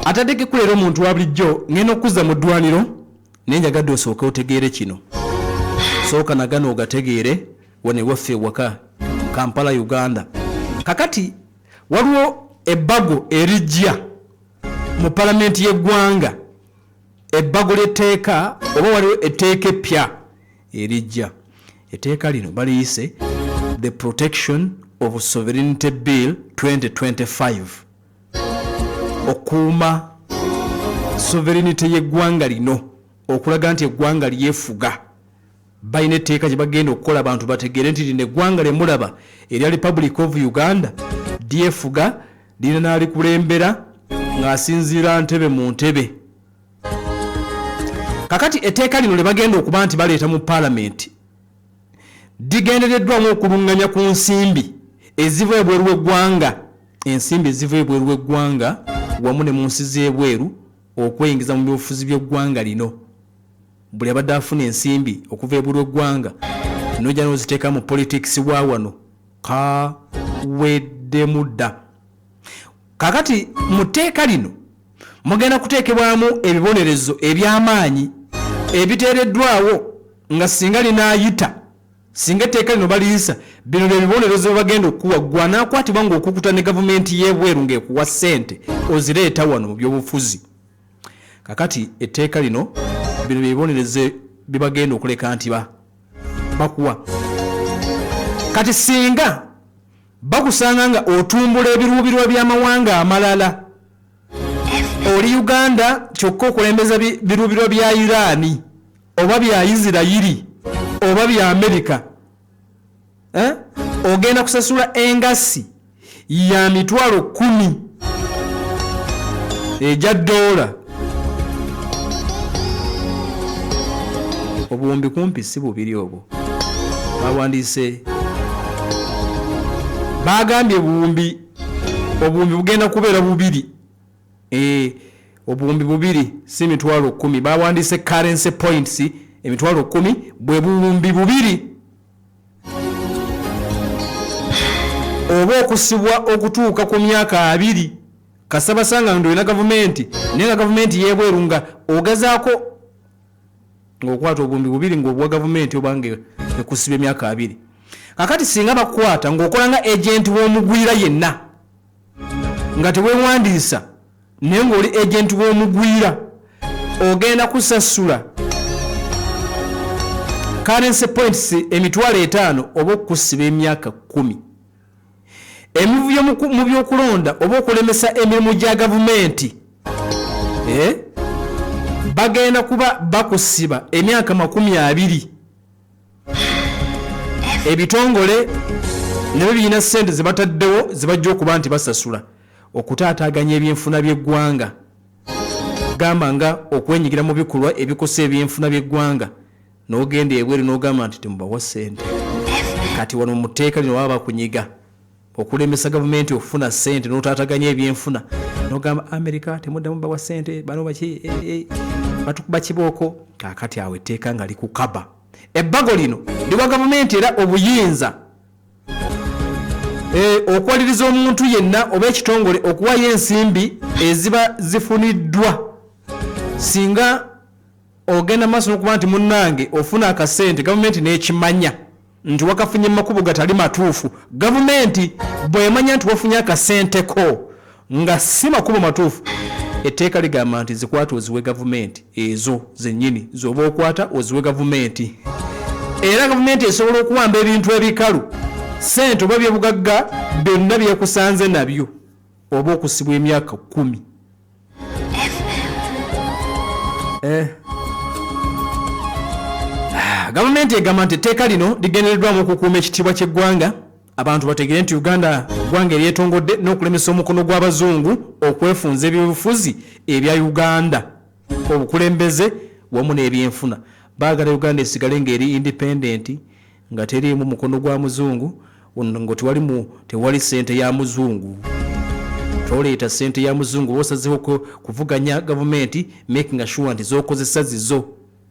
atadeke kulera omuntu wa bulijjo ngenda okuzza mu ddwaniro naye njagadde osooke otegeere kino sooka nagano ogategeere wane waffe ewaka Kampala Uganda. Kakati waliwo ebbago erijja mu palamenti y'eggwanga, ebbago ly'etteeka oba waliwo etteeka eppya erijja. Etteeka lino baliyise The Protection of Sovereignty Bill 2025, okuuma sovereignty y'eggwanga lino, okulaga nti eggwanga lyefuga. Balina etteeka gye bagenda okukola abantu bategeere nti lino eggwanga lye mulaba erya Republic of Uganda lyefuga, lina n'alikulembera ng'asinziira ntebe mu ntebe. Kakati etteeka lino lye bagenda okuba nti baleeta mu palamenti ligendereddwamu okuluŋŋanya ku nsimbi eziva ebweru w'eggwanga, ensimbi eziva ebweru w'eggwanga wamu ne mu nsi z'ebweru okweyingiza mu byobufuzi by'eggwanga lino. Buli abadde afuna ensimbi okuva ebweru w'eggwanga nojja n'oziteeka mu politics wa wano kawedde mudda. Kakati mu tteeka lino mugenda kuteekebwamu ebibonerezo eby'amaanyi ebiteereddwawo nga singa linaayita, singa etteeka lino baliyisa, bino bye bibonerezo bagenda okuwa ggwe anaakwatibwa ng'okukuta ne gavumenti y'ebweru ng'ekuwa ssente ozireeta wano mu byobufuzi. Kakati etteeka lino bino bye bibonerezo bibagenda okuleka nti bakuwa. Kati singa bakusanga nga otumbula ebiruubirwa by'amawanga amalala, oli Uganda kyokka okulembeza biruubirwa bya Irani oba bya Isirayiri oba bya Amerika, ogenda kusasula engasi ya $10,000 ejja $. Obuwumbi kumpi si bubiri obwo bawandiise, bagambye obuwumbi bugenda kubeera bubiri. Obuwumbi bubiri si $10,000, bawandiise currency points $10,000 bwe buwumbi bubiri. Oba okusibwa okutuuka ku myaka 2 kasabasanga ndo ina gavumenti naye nga gavumenti y'ebweru nga ogezaako ng'okwata obuwumbi bubiri ng'obwa gavumenti obange ekusiba emyaka 2. Kakati singa bakwata ng'okola nga agent w'omugwira yenna nga teweewandiisa naye ng'oli agent w'omugwira, ogenda kusasula currency points $5,000 oba okusiba emyaka 10. Emivuyo mu byokulonda oba okulemesa emirimu gya gavumenti bagenda kuba bakusiba emyaka 20. Ebitongole nabyo birina ssente ze bataddewo ze bajja okuba nti basasula okutaataaganya ebyenfuna by'eggwanga, gamba nga okwenyigira mu bikolwa ebikosa ebyenfuna by'eggwanga n'ogenda ebweru n'ogamba nti temubawa ssente. Kati wano mu tteeka lino baba bakunyiga okulemesa gavumenti okufuna ssente n'otaataganya ebyenfuna n'ogamba Amerika temuddamu bawa ssente bano batukuba kibooko. Kakati awo etteeka nga likukaba. Ebbago lino liwa gavumenti era obuyinza okwaliriza omuntu yenna oba ekitongole okuwayo ensimbi eziba zifuniddwa. Singa ogenda maaso n'okuba nti munnange ofuna akasente gavumenti n'ekimanya nti wakafunye mu makubo gatali matuufu, gavumenti bw'emanya nti wafunye akasenteko nga si makubo matuufu, etteeka ligamba nti zikwata oziwe gavumenti ezo zennyini z'oba okwata oziwe gavumenti. Era gavumenti esobola okuwamba ebintu ebikalu, ssente oba byebugagga byonna byekusanze nabyo oba okusibwa emyaka 10. Gavumenti egamba nti etteeka lino ligendereddwamu okukuuma ekitiibwa ky'eggwanga, abantu bategeere nti Uganda ggwanga eryetongodde n'okulemesa omukono gw'abazungu okwefunza ebyobufuzi ebya Uganda, obukulembeze wamu n'ebyenfuna. Baagala Uganda esigale ng'eri independent nga teriimu mukono gwa muzungu, ngo tewali ssente ya muzungu. Toleeta ssente ya muzungu b'osazeho kuvuganya gavumenti making sure nti z'okozesa zizo,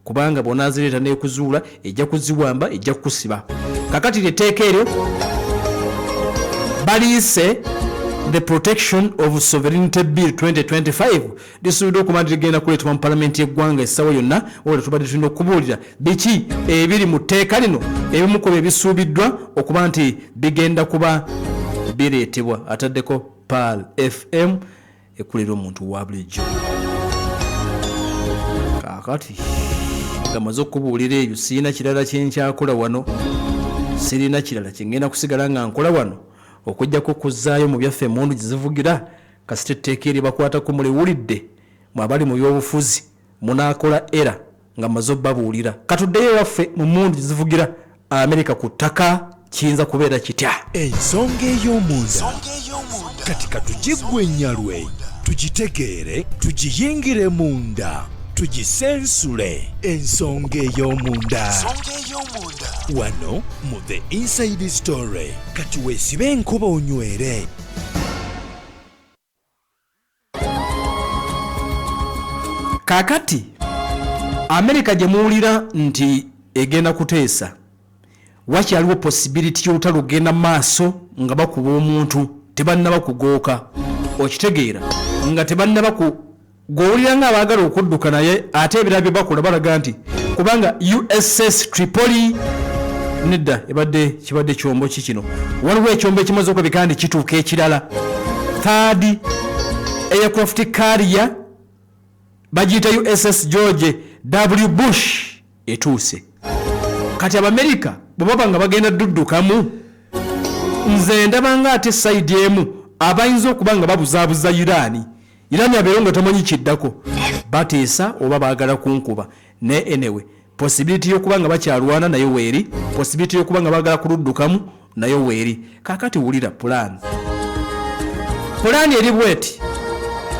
kubanga bw'onaazireeta n'ekuzuula ejja kuziwamba ejja kukusiba. Kakati etteeka eryo baliise the Protection of Sovereignty Bill 2025 lisuubirwa okuba nti ligenda kuleetebwa mu palamenti y'eggwanga essaawa yonna wabula tubadde tulina okubuulira biki ebiri mu tteeka lino ebimu ku byo bisuubiddwa okuba nti bigenda kuba bireetebwa ataddeko PAL FM ekulira omuntu wa bulijjo. Kaakati ngamaze okubuulira ebyo sirina kirala kyenkyakola wano, sirina kirala kyengenda kusigala nga nkola wano okujjako kuzzaayo mu byaffe emundu gye zivugira kasita etteeka eri bakwatako muliwulidde mwe abali mu byobufuzi munaakola era nga maze obbabuulira katuddeyo waffe mu mundu gye zivugira Amerika ku ttaka kiyinza kubeera kitya. Ensonga ey'omunda kati katugigwennyalwe tugitegeere tugiyingire munda tugisensule. Ensonga ey'omunda wano mu The Inside Story kati weesibe enkuba onywere. Kaakati Amerika gye muwulira nti egenda kuteesa wakyaliwo possibility y'olutalo genda maaso nga bakuba omuntu tebannaba kugooka okitegeera nga tebannaba gowulira nga abaagala okudduka naye ate ebirala bye bakola balaga nti kubanga USS Tripoli nedda kibadde kyombo kikino waliwo ekyombo ekimaze okulabika nti kituuka ekirala third aircraft carrier bagiyita USS George W. Bush etuuse. Kati Abamerika bwe baba nga bagenda duddukamu nze ndabanga ate side emu abayinza okuba nga babuzaabuza Irani abeera nga tamanyi kiddako bateesa oba baagala kunkuba ne anyway possibility y'okuba nga bakyalwana nayo weeri, possibility y'okuba nga baagala kuluddukamu nayo weeri. Kaakati wulira plan eri bweti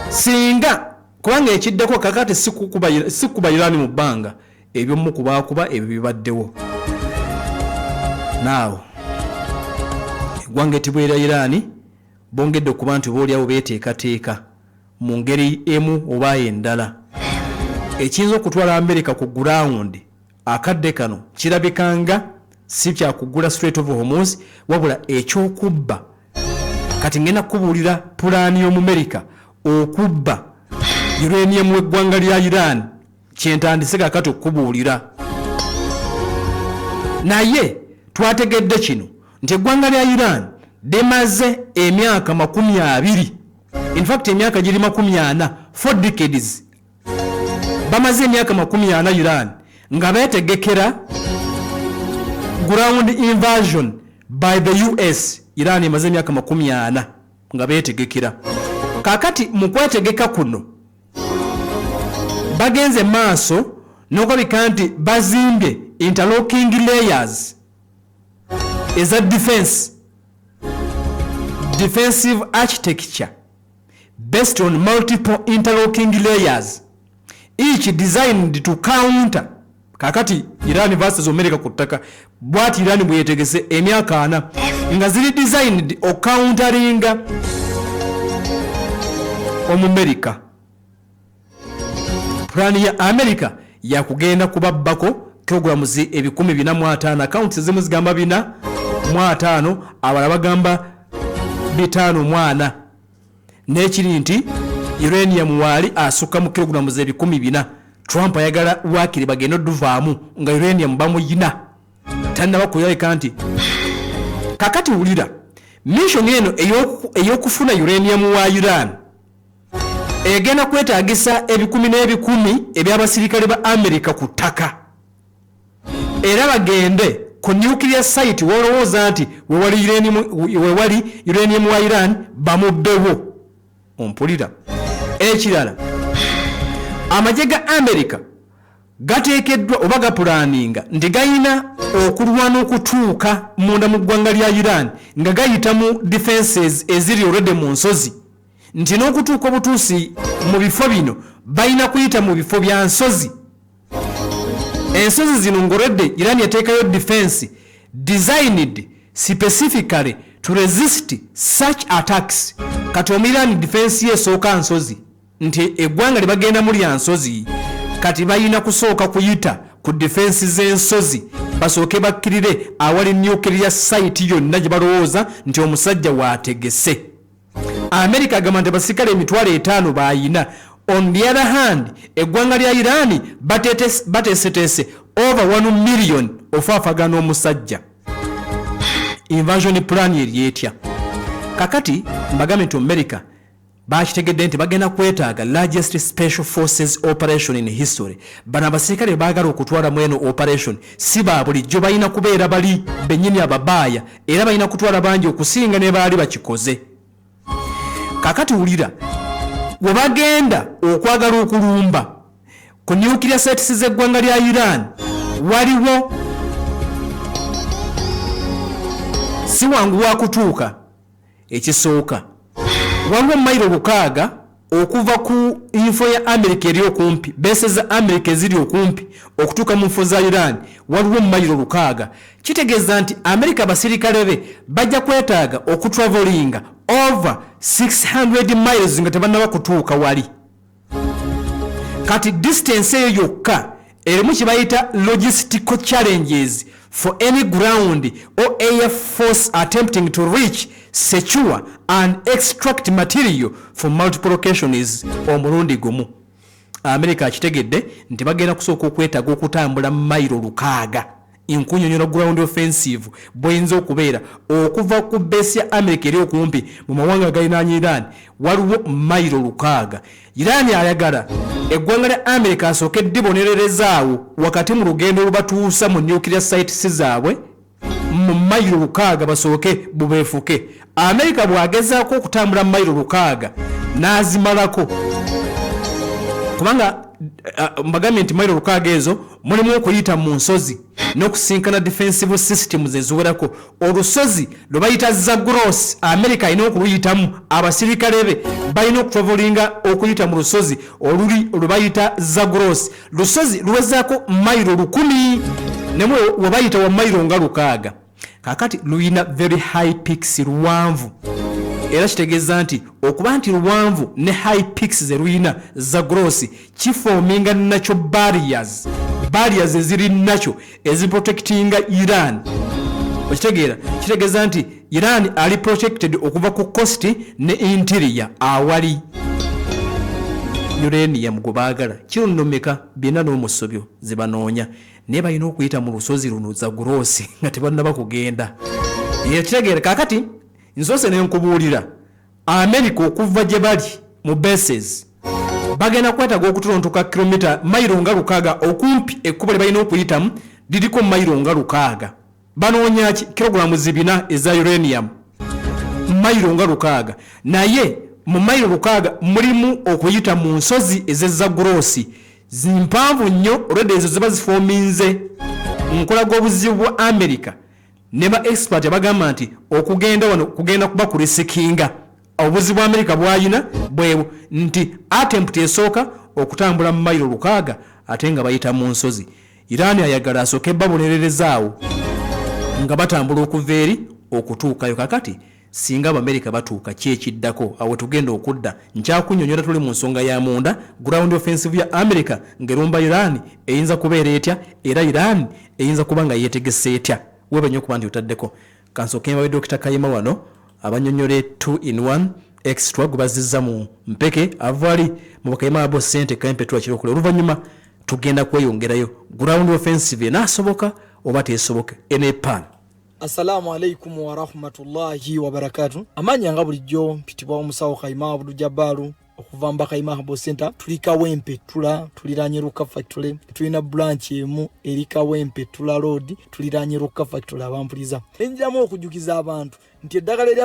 singa kubanga ekiddako kakati sikuba Irani mu bbanga ebyo mukubaakuba ebyo bibaddewo naawo eggwanga etibwera Irani bongedde okuba nti boolyawo beeteekateeka mu ngeri emu oba endala ekiyinza okutwala Amerika ku ground akadde kano kirabikanga si kyakugula Strait of Hormuz wabula ekyokubba. Kati ngenda kubuulira pulaani y'Omumerika okubba uranium w'eggwanga lya Iran kyentandise kakati okubuulira naye twategedde kino nti eggwanga lya Iran limaze emyaka 20 in fact emyaka giri 40 4 decades bamaze emyaka 40 Iran nga beetegekera ground invasion by the US. Iran emaze emyaka 40 nga beetegekera. Kakati mu kwetegeka kuno bagenze maaso n'okulabika nti bazimbye interlocking layers eza defensive architecture based on multiple interlocking layers each designed to counter. Kakati Iran versus America ku ttaka bwati Iran bweyetegese emyaka 4 nga ziri designed o counteringa Omumerika. Plan ya America ya kugenda kubabbako kilograms 450 accounts zimu zigamba 4 abala bagamba 5 n'ekiri nti uranium wali asuka mu kilograms 400. Trump ayagala wakiri bagenda duvaamu nga uranium bamuyina tannaba kuyalika nti kakati wulira mission eno ey'okufuna uranium wa Iran egenda kwetaagisa ebikumi n'ebikumi eby'abasirikale ba Amerika ku ttaka era bagende ku nuclear site wolowooza nti wewali uranium wa Iran bamubbewo ompulira. Ekirala amagye ga Amerika gateekeddwa oba gapulaninga nti gayina okulwana okutuuka munda mu ggwanga lya Iran nga gayita mu defenses eziri already mu nsozi nti n'okutuuka obutuusi mu bifo bino bayina kuyita mu bifo bya nsozi. Ensozi zino ngoredde Iran yateekayo defense designed specifically to resist such attacks. Kati Iran defense yesooka nsozi nti eggwanga libagenda muri ya nsozi kati bayina kusooka kuyita ku defense z'ensozi basooke bakkirire awali nuclear site yonna gye balowooza nti omusajja waategese. America agamba nti abasirikale 5,000 bayina. On the other hand, eggwanga lya Iran bateeseteese over 1 million ofaafagana omusajja. Invasion plan yeryetya. Kakati mbagambe nti America bakitegedde nti bagenda kwetaaga largest special forces operation in history. Bano abasirikale baagala okutwala mweno operation si ba bulijjo, balina kubeera bali bennyini ababaaya era balina kutwala bangi okusinga ne baali bakikoze. Kakati wulira webagenda okwagala okulumba ku nuclear sites z'eggwanga lya Iran waliwo si wangu wa kutuuka. Ekisooka waliwo mayiro 600 okuva ku info ya America eri okumpi, base za America eziri okumpi okutuuka mu nfo za Iran waliwo mayiro 600. Kitegeeza nti America abasirikale be bajja kwetaaga okutravelinga over 600 miles nga tebannaba kutuuka wali. Kati distance eyo yokka erimu kibayita logistical challenges for any ground or air force attempting to reach, secure and extract material from multiple locations omulundi gumu. America akitegedde nti bagenda kusooka okwetaaga okutambula mayiro 600 inkunyonyola ground offensive bw'enza okubeera okuva ku base ya America eri okumpi mu mawanga galinaanye Iran waliwo mayiro 600. Iran ayagala eggwanga lya America asooke dibonererezaawo wakati mu lugendo olubatuusa mu nuclear sites zaabwe mu mayiro 600 basooke bubeefuke. America bwagezaako okutambula mayiro 600 n'azimalako kubanga mbagambye nti mayiro 600 ezo mulimu okuyita mu nsozi n'okusinkana defensive systems eziwerako. Olusozi lwe bayita Zagros America alina okuluyitamu, abasirikale be balina okutravelinga okuyita mu lusozi oluli lwe bayita Zagros. Lusozi luwezaako mayiro 1000 nemwe we bayita wa mayiro nga 600. Kakati luyina very high peaks luwanvu. Era kitegeeza nti okuba nti luwanvu ne high peaks ze luyina Zagros kifoominga natural barriers eziri nakyo eziprotectinga Iran. Okitegeera kitegeeza nti Iran ali protected okuva ku coast ne interior awali uranium gwe baagala kirunomeka byonna n'omusobyo ze banoonya naye balina okuyita mu lusozi luno Zagros nga tebannaba kugenda. Kitegeera kakati nsoose n'enkubuulira America okuva gye bali mu bases bagenda kwetaaga okutontoka kilomita mayiro nga 600 okumpi ekkubo lye balina okuyitamu liriko mayiro nga 600. Banoonya kilogulamu 4 eza uranium mayiro nga 600 naye mu mayiro 600 mulimu okuyita mu nsozi ez'Zagros zimpanvu nnyo olwedde ezo ziba zifoominze nkola gw'obuzibu bwa America. Ne ba expert bagamba nti okugenda wano kugenda kuba ku risikinga obuzibu bwa America bwayina bwebu nti attempt esooka okutambula mu mayiro 600 ate nga bayita mu nsozi. Iran ayagala asooke babonererezaawo nga batambula okuva eri okutuukayo. Kakati singa America batuuka kyekiddako awo tugenda okudda nkyakunyonyola tuli mu nsonga ya munda ground offensive ya America ngerumba Iran eyinza kubeera etya era Iran eyinza kuba nga yeetegese etya. Weba nnyo kuba nti otaddeko kansooke mbawe Dr. Kayima wano abanyonyole 2-in-1 extra gubazizza mu mpeke avali mu Bakayima abo sente kampetwa kirokole oluvannyuma tugenda kweyongerayo ground offensive n'asoboka oba teesoboke Nepal. Assalamu alaikum wa rahmatullahi wa barakatuh. Amanya nga bulijjo mpitibwa omusawo Kayima Abdul Jabbaru okuva mu Bakayima Abo Center. Tuli Kawempe tuliranye Ruka Factory. Tulina branch emu eri Kawempe Road tuliranye Ruka Factory abampuliza. Enjamu okujukiza abantu nti eddagala lya